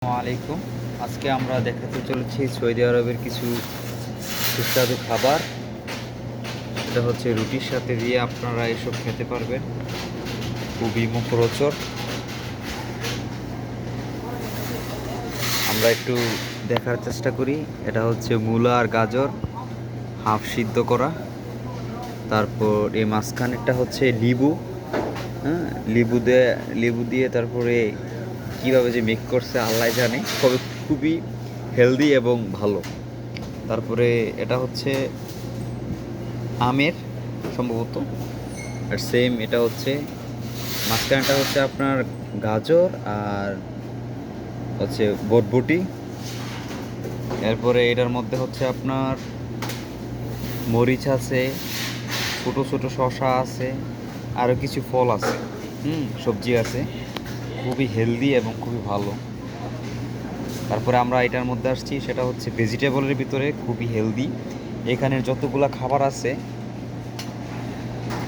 আসসালামাইকুম। আজকে আমরা দেখাতে চলেছি সৌদি আরবের কিছু সুস্বাদু খাবার। এটা হচ্ছে রুটির সাথে দিয়ে আপনারা এসব খেতে পারবেন, খুবই মুখরোচক। আমরা একটু দেখার চেষ্টা করি। এটা হচ্ছে মূলা আর গাজর হাফ সিদ্ধ করা, তারপর এই মাঝখানেরটা হচ্ছে লিবু। হ্যাঁ, লেবু দিয়ে তারপরে কীভাবে যে মেক করছে আল্লাহ জানে, তবে খুবই হেলদি এবং ভালো। তারপরে এটা হচ্ছে আমের সম্ভবত, আর সেম এটা হচ্ছে মাঝখানটা হচ্ছে আপনার গাজর আর হচ্ছে বটবটি। এরপরে এটার মধ্যে হচ্ছে আপনার মরিচ আছে, ছোটো ছোটো শসা আছে, আরও কিছু ফল আছে, সবজি আছে, খুবই হেলদি এবং খুবই ভালো। তারপরে আমরা এটার মধ্যে আসছি, সেটা হচ্ছে ভেজিটেবলের ভিতরে খুবই হেলদি। এখানের যতগুলা খাবার আছে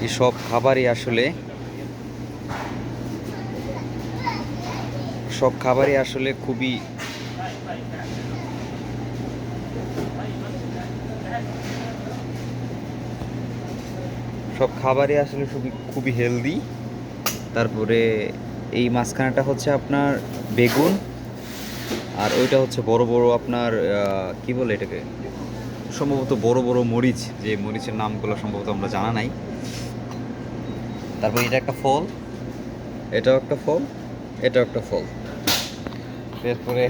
এই সব খাবারই আসলে খুবই খুবই হেলদি। তারপরে এই মাঝখানাটা হচ্ছে আপনার বেগুন, আর ওইটা হচ্ছে বড় বড় আপনার কি বলে এটাকে, সম্ভবত বড় বড় মরিচ, যে মরিচের নামগুলো সম্ভবত আমরা জানা নাই। তারপর এটা একটা ফল, এটাও একটা ফল, এটাও একটা ফল। এরপরে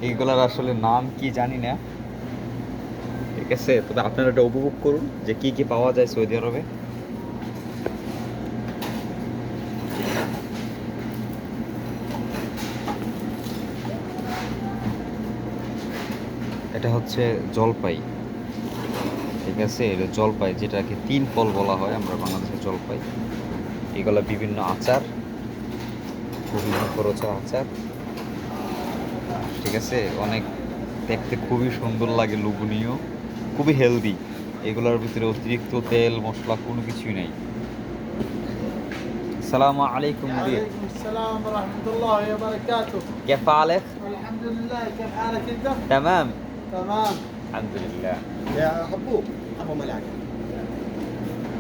এইগুলার আসলে নাম কি জানি না, ঠিক আছে। তবে আপনারা এটা উপভোগ করুন যে কি কি পাওয়া যায় সৌদি আরবে। এটা হচ্ছে জলপাই, ঠিক আছে। এটা জলপাই, যেটাকে তিন ফল বলা হয় আমরা বাংলাদেশে জলপাই। এগুলো বিভিন্ন আচার, খুবই মুখরোচক আচার, ঠিক আছে। অনেক দেখতে খুবই সুন্দর লাগে, লোভনীয়, খুবই হেলদি। এগুলোর ভিতরে অতিরিক্ত তেল মশলা কোনো কিছুই নাই। আসসালামু আলাইকুম মুদির। وعليكم السلام ورحمة الله وبركاته. كيف حالك؟ الحمد لله، كيف حالك أنت؟ تمام. تمام. الحمد لله. يا حبوب ابو ملعقه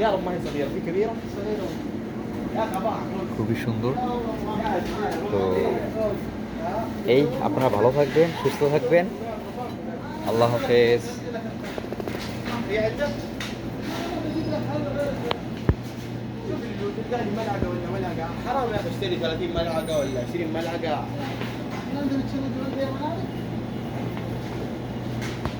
يا رب ما هي صغيره، في كبيره صغيره يا اخي ابغى খুবই সুন্দর। তো এই আপনারা ভালো থাকবেন, সুস্থ থাকবেন, আল্লাহ হাফেজ। في عندك شوف اللي تلقى لي ملعقه ولا ملعقه، حرام يا اخي اشتري 30 ملعقه ولا 20 ملعقه.